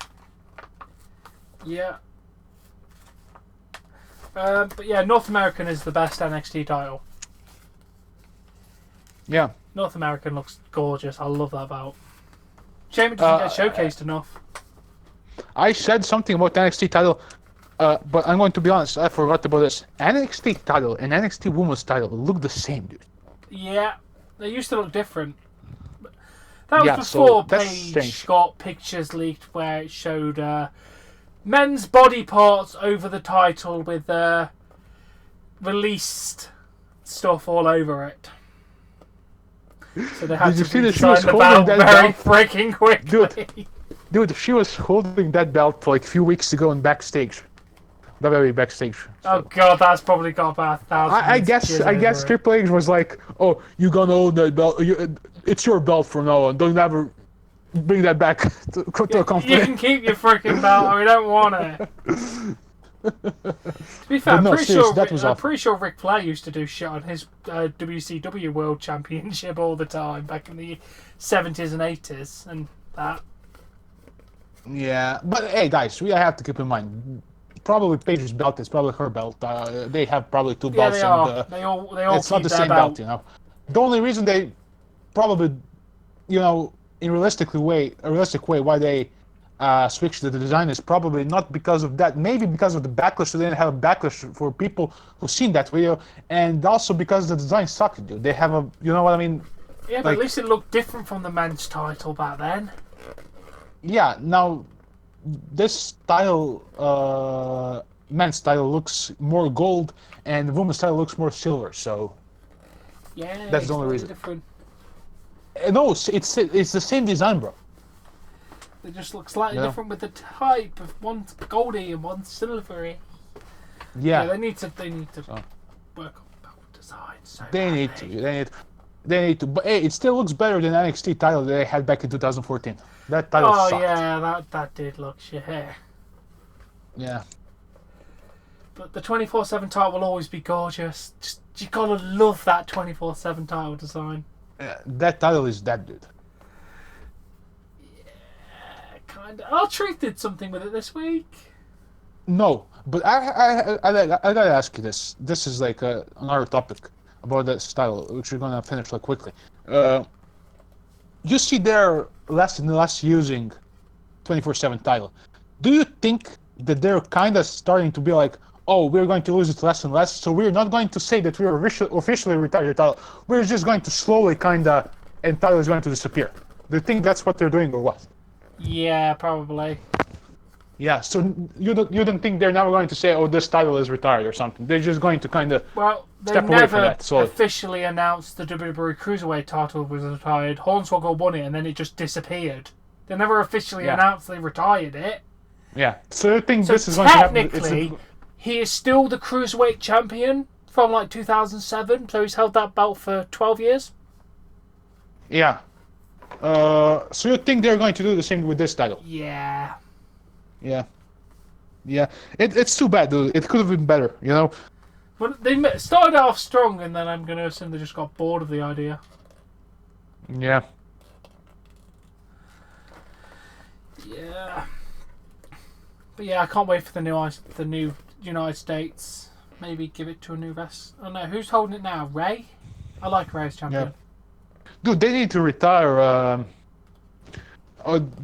Yeah. But yeah, North American is the best NXT title. Yeah. North American looks gorgeous. I love that belt. Shame it doesn't get showcased enough. I said something about the NXT title, but I'm going to be honest, I forgot about this. NXT title and NXT Women's title look the same, dude. Yeah, they used to look different. That was before Paige got pictures leaked where it showed men's body parts over the title with released stuff all over it. So they had to redesign the belt very freaking quickly. Dude, she was holding that belt like a few weeks ago in backstage. WWE backstage. So. Oh god, that's probably got about 1,000. I guess Triple H was like, "Oh, you're gonna own that belt. It's your belt from now on. Don't ever bring that back to a company." You can keep your freaking belt. We don't want it. To be fair, I'm pretty sure Ric Flair used to do shit on his WCW World Championship all the time back in the 70s and 80s and that. Yeah, but hey guys, we have to keep in mind, probably Paige's belt is probably her belt. They have probably two belts. Yeah, they all it's not the same belt, you know. The only reason they probably, you know, in a realistic way, why they switched to the design is probably not because of that. Maybe because of the backlash. So they didn't have a backlash for people who've seen that video, and also because the design sucked, dude. They have a, you know what I mean? Yeah, but at least it looked different from the men's title back then. Yeah, now this style, men's style looks more gold, and the women's style looks more silver. So yeah, that's the only reason. Different. No, it's the same design, bro. They just look slightly different with the type of one's goldy and one's silvery. Yeah, they need to work on belt design. So they need to. They need to, but hey, it still looks better than NXT title that they had back in 2014. That title Oh sucked. yeah, that did look shit. Yeah. But the 24/7 title will always be gorgeous. Just you gotta love that 24/7 title design. That title is that good. Yeah, kinda. R-Truth did something with it this week. No, but I gotta ask you this. This is like another topic about that title, which we're gonna finish like quickly. You see they're less and less using 24/7 title. Do you think that they're kind of starting to be like, oh, we're going to lose it less and less, so we're not going to say that we're officially retired the title. We're just going to slowly kind of, and title is going to disappear. Do you think that's what they're doing or what? Yeah, probably. Yeah, so you don't think they're now going to say, oh, this title is retired or something. They're just going to kind of step away from that. So officially announced the WWE Cruiserweight title was retired. Hornswoggle won it and then it just disappeared. They never officially announced they retired it. Yeah, so I think this is going to happen. Technically, he is still the Cruiserweight champion from like 2007, so he's held that belt for 12 years. Yeah. So you think they're going to do the same with this title? Yeah. Yeah. Yeah. It's too bad, dude. It could have been better, you know? Well, they started off strong, and then I'm going to assume they just got bored of the idea. Yeah. Yeah. But yeah, I can't wait for the new United States. Maybe give it to a new wrestler. Oh no, who's holding it now? Ray? I like Ray as champion. Yeah. Dude, they need to retire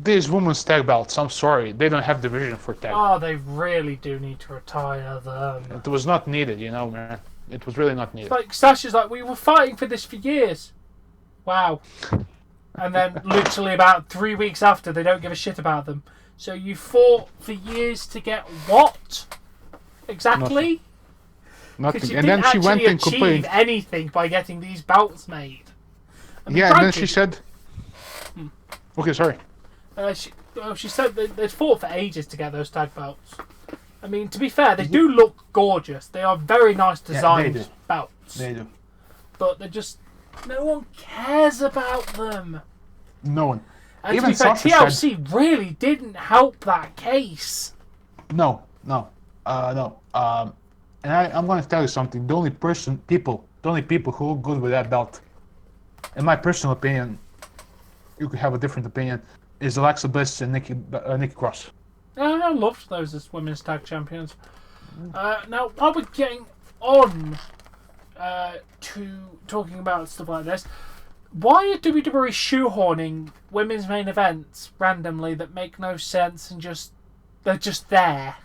these women's tag belts. I'm sorry. They don't have division for tag. Oh, they really do need to retire them. It was not needed, you know, man. It was really not needed. Like, Sasha's like, we were fighting for this for years. Wow. And then literally about 3 weeks after, they don't give a shit about them. So you fought for years to get what? Exactly? Nothing. You And didn't then she went and achieve complained. anything by getting these belts made. I mean, Yeah, and then she said... Okay, sorry. She said they fought for ages to get those tag belts. I mean, to be fair, they do look gorgeous. They are very nice designed belts. They do. But they're just... No one cares about them. No one. And Even to be fair, Sasha TLC said, really didn't help that case. No. And I'm going to tell you something. The only people who look good with that belt, in my personal opinion, you could have a different opinion, is Alexa Bliss and Nikki Cross. I loved those as women's tag champions. Now, while we're getting on to talking about stuff like this, why are WWE shoehorning women's main events randomly that make no sense and they're just there?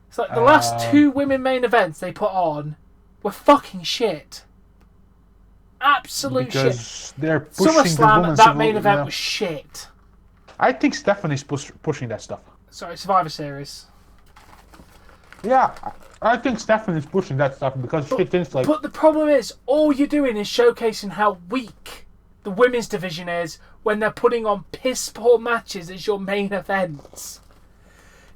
It's like the last two women main events they put on were fucking shit. Absolute because shit. They're pushing SummerSlam, that main event was shit. I think Stephanie's pushing that stuff. Sorry, Survivor Series. Yeah, I think Stephanie's pushing that stuff because she thinks like... But the problem is, all you're doing is showcasing how weak the women's division is when they're putting on piss-poor matches as your main events.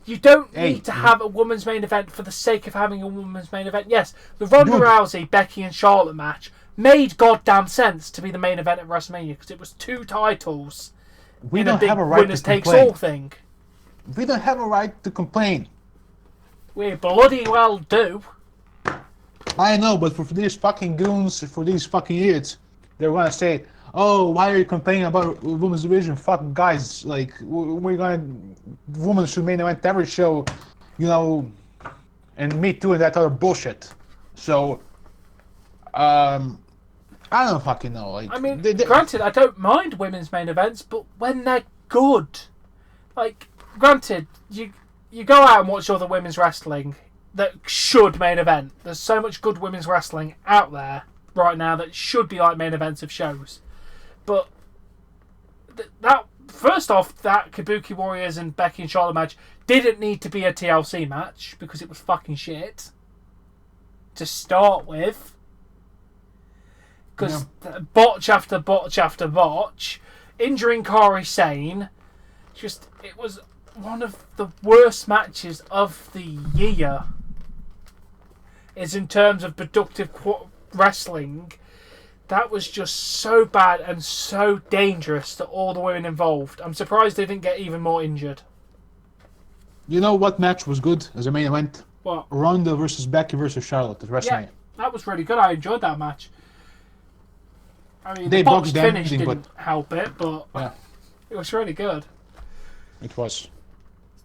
You don't need to have a women's main event for the sake of having a women's main event. Yes, the Ronda Rousey, Becky and Charlotte match made goddamn sense to be the main event at WrestleMania because it was 2 titles we in don't a big have a right winners to takes complain. all thing. We don't have a right to complain. We bloody well do. I know, but for these fucking goons, for these fucking idiots, they're gonna say, "Oh, why are you complaining about women's division? Fuck guys, like women should main event every show, you know, and me too, and that other bullshit." So, I don't fucking know. Like, I mean, granted, I don't mind women's main events, but when they're good, like, granted, you go out and watch all the women's wrestling that should main event. There's so much good women's wrestling out there right now that should be like main events of shows. But that first off, that Kabuki Warriors and Becky and Charlotte match didn't need to be a TLC match because it was fucking shit to start with. Because botch after botch after botch, injuring Kairi Sane, it was one of the worst matches of the year. Is in terms of productive wrestling. That was just so bad and so dangerous to all the women involved. I'm surprised they didn't get even more injured. You know what match was good as a main event? What? Ronda versus Becky versus Charlotte at WrestleMania. Yeah, that was really good. I enjoyed that match. I mean, They the botched booked finish ending, didn't help it, but yeah, it was really good. it was.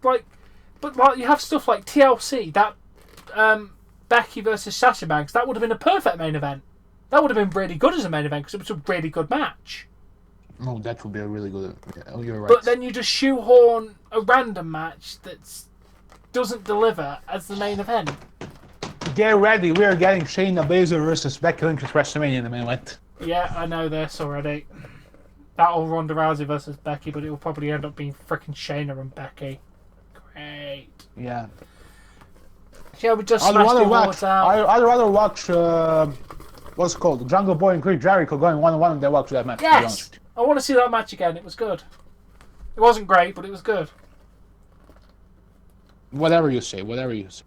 Like, but while you have stuff like TLC, that Becky versus Sasha Banks, that would have been a perfect main event. That would have been really good as a main event because it was a really good match. No, that would be a really good. Yeah, you're right. But then you just shoehorn a random match that doesn't deliver as the main event. Get ready, we are getting Shayna Baszler versus Becky Lynch at WrestleMania in the main event. Yeah, I know this already. That'll Ronda Rousey versus Becky, but it will probably end up being frickin' Shayna and Becky. Great. Yeah. Yeah, we just smashed the awards out. I'd rather watch what's it called, Jungle Boy and Chris Jericho going 1-on-1 than watch that match. To be honest Yes! with you. I want to see that match again. It was good. It wasn't great, but it was good. Whatever you say, whatever you say.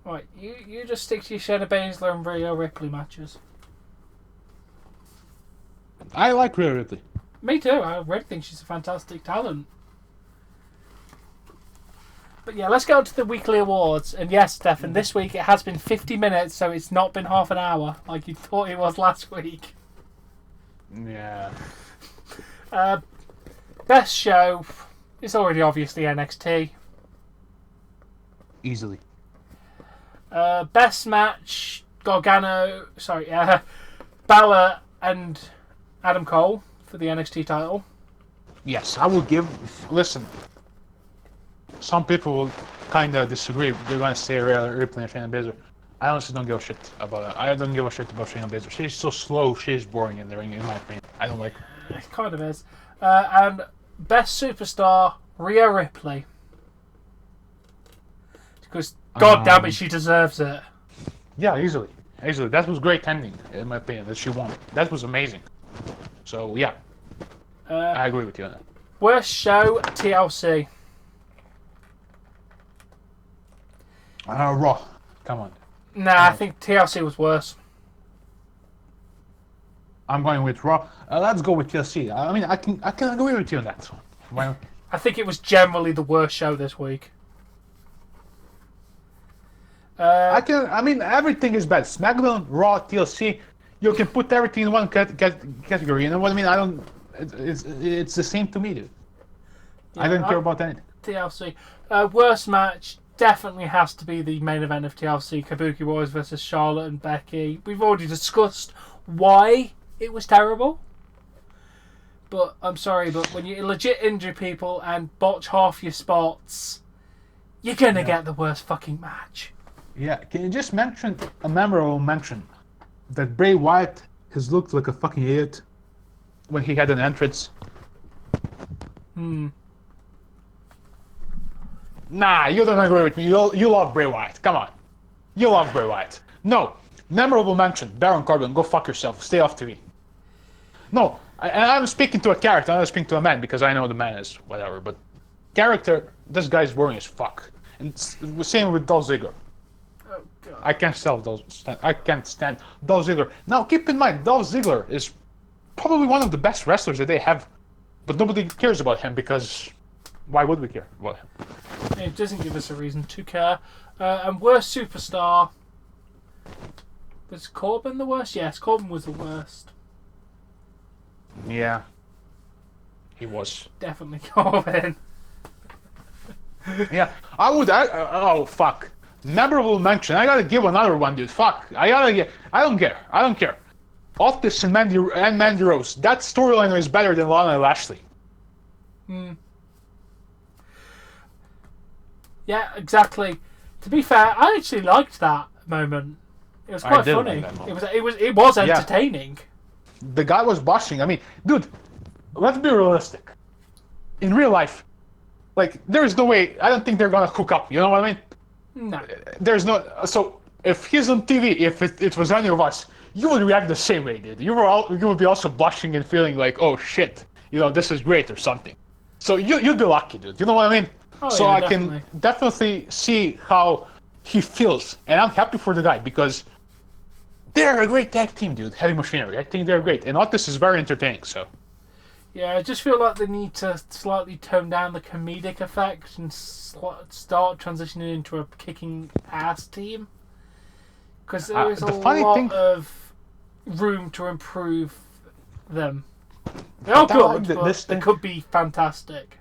Right, you just stick to your Shayna Baszler and Rhea Ripley matches. I like Rhea Ripley. Me too. I really think she's a fantastic talent. But yeah, let's go on to the weekly awards. And yes, Stefan, this week it has been 50 minutes, so it's not been half an hour like you thought it was last week. Yeah. Best show is already obviously NXT. Easily. Best match, Balor and Adam Cole for the NXT title. Yes, I will give. Listen, some people will kind of disagree. They're going to say Rhea Ripley and Shayna Baszler. I honestly don't give a shit about it. I don't give a shit about Shayna Baszler. She's so slow. She's boring in the ring, in my opinion. I don't like her. It kind of is. And best superstar, Rhea Ripley. Because, god damn it, she deserves it. Yeah, easily. Easily. That was great ending, in my opinion, that she won. That was amazing. So, yeah. I agree with you on that. Worst show, TLC. Raw. Come on. Nah, I think TLC was worse. I'm going with Raw. Let's go with TLC. I mean, I can agree with you on that. Well, I think it was generally the worst show this week. I mean, everything is bad. SmackDown, Raw, TLC. You can put everything in one category. You know what I mean? I don't. It's the same to me, dude. Yeah, I don't care about anything. TLC. Worst match definitely has to be the main event of TLC, Kabuki Warriors versus Charlotte and Becky. We've already discussed why it was terrible. But I'm sorry, but when you legit injure people and botch half your spots, you're gonna get the worst fucking match. Yeah, can you just mention a memorable mention that Bray Wyatt has looked like a fucking idiot when he had an entrance? Nah, you don't agree with me. You love Bray Wyatt. Come on. You love Bray Wyatt. No. Memorable mention. Baron Corbin, go fuck yourself. Stay off TV. No. And I'm speaking to a character. I'm not speaking to a man because I know the man is whatever. But character, this guy's boring as fuck. And same with Dolph Ziggler. Oh, God. I can't stand Dolph Ziggler. Now, keep in mind, Dolph Ziggler is probably one of the best wrestlers that they have. But nobody cares about him because why would we care about him? It doesn't give us a reason to care. And worst superstar. Was Corbin the worst? Yes, Corbin was the worst. Yeah. He was. Definitely Corbin. Yeah. Oh, fuck. Memorable mention. I gotta give another one, dude. Fuck. I don't care. Otis and Mandy Rose. That storyline is better than Lana and Lashley. Yeah, exactly. To be fair, I actually liked that moment. It was quite funny. Like It was entertaining. Yeah. The guy was blushing. I mean, dude, let's be realistic. In real life, like, there's no way. I don't think they're gonna hook up. You know what I mean? No. There's no. So if he's on TV, if it was any of us, you would react the same way, dude. You would be also blushing and feeling like, oh shit, this is great or something. So you'd be lucky, dude. You know what I mean? Oh, so yeah, I definitely. can definitely see how he feels, and I'm happy for the guy because they're a great tag team, dude. Heavy Machinery. I think they're great, and Otis is very entertaining. So. Yeah, I just feel like they need to slightly tone down the comedic effect and start transitioning into a kicking ass team. Because there is a lot of room to improve them. They are good, but they could be fantastic.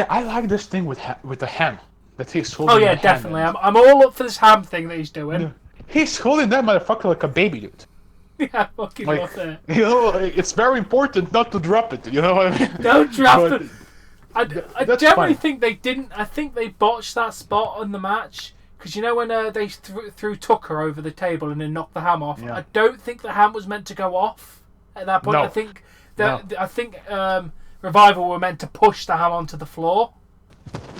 I like this thing with the ham that he's holding. Oh yeah, definitely. I'm all up for this ham thing that he's doing. Yeah. He's holding that motherfucker like a baby, dude. Yeah, fucking love it. You know, it's very important not to drop it. You know what I mean? Don't drop it. I generally think they didn't. I think they botched that spot on the match because you know when they threw Tucker over the table and then knocked the ham off. Yeah. I don't think the ham was meant to go off at that point. No. I think Revival were meant to push the ham onto the floor.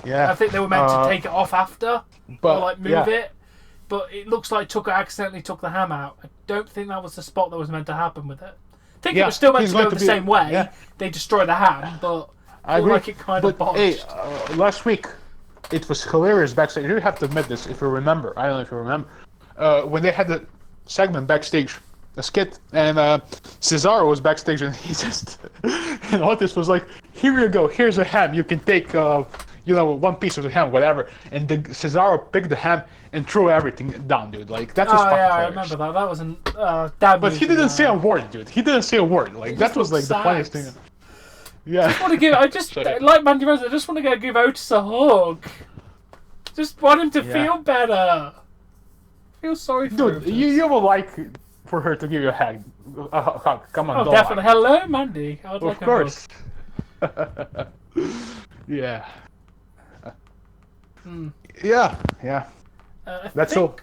Yeah. I think they were meant to take it off after, or like move it. But it looks like Tucker accidentally took the ham out. I don't think that was the spot that was meant to happen with it. I think it was still meant to go the same way. Yeah. They destroy the ham, but I feel like it kind of botched. Hey, last week, it was hilarious backstage. You have to admit this, if you remember. I don't know if you remember. When they had the segment backstage, a skit, and Cesaro was backstage, and he just... and Otis was like, here you go, here's a ham. You can take... one piece of the ham, whatever. And Cesaro picked the ham and threw everything down, dude. Like, that was fucking hilarious. I remember that. That was an damn. But he didn't say a word, dude. He didn't say a word. Like, that was like the funniest thing. Yeah. I just like Mandy Rose. I just want to give Otis a hug. Just want him to feel better. I feel sorry for him. Dude, you would like for her to give you a hug. Come on, definitely. Hello, Mandy. I would like a hug. Of course. Yeah. Yeah. That's all.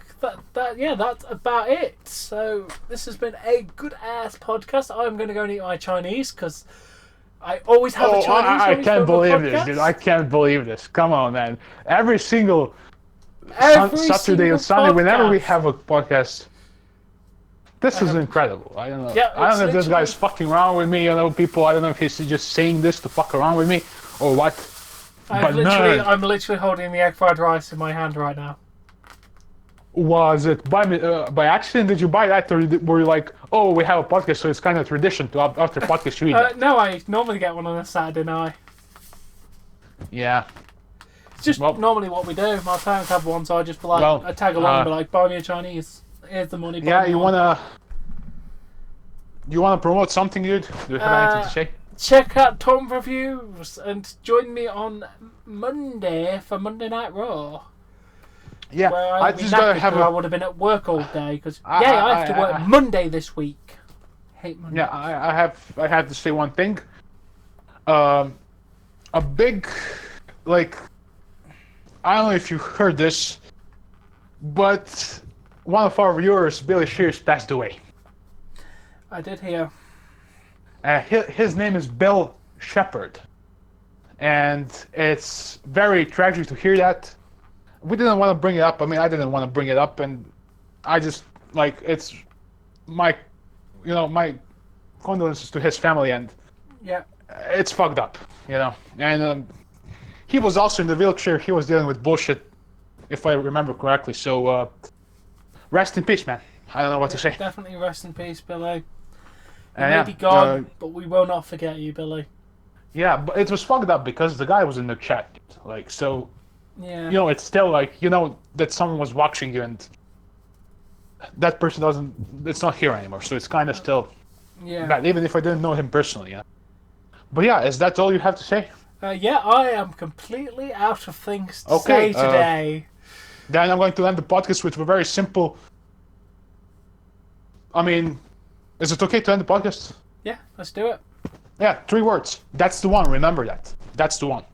That's about it. So this has been a good ass podcast. I'm going to go and eat my Chinese because I always have a Chinese. I can't believe this, dude. I can't believe this. Come on, man. Every single Saturday and Sunday, whenever we have a podcast, this is incredible. I don't know. Yeah, I don't know if this guy's fucking around with me. People. I don't know if he's just saying this to fuck around with me or what. I'm literally holding the egg fried rice in my hand right now. Was it by accident? Did you buy that, or were you like, oh, we have a podcast, so it's kind of tradition to after podcast you eat that? No, I normally get one on a Saturday night. Yeah. It's just normally what we do. My parents have one, so I just I tag along and be like, buy me a Chinese. Here's the money. You wanna promote something, dude? Do you have anything to say? Check out Tom Reviews and join me on Monday for Monday Night Raw. Yeah, I would have been at work all day because I have to work Monday this week. Hate Monday. Yeah, I have to say one thing. A big, like, I don't know if you heard this, but one of our viewers, Billy Shears, passed away. I did hear. His name is Bill Shepard, and it's very tragic to hear that. We didn't want to bring it up. I mean, I didn't want to bring it up, and I just it's my condolences to his family, and it's fucked up, And he was also in the wheelchair. He was dealing with bullshit, if I remember correctly. So, rest in peace, man. I don't know what to say. Definitely rest in peace, Billy. You may be gone, but we will not forget you, Billy. Yeah, but it was fucked up because the guy was in the chat, so. Yeah. It's still that someone was watching you, and that person it's not here anymore, so it's kind of still bad, even if I didn't know him personally. Yeah. But is that all you have to say? I am completely out of things to say today. Then I'm going to end the podcast with a very simple. I mean, is it okay to end the podcast? Yeah, let's do it. Yeah, 3 words. That's the one. Remember that. That's the one.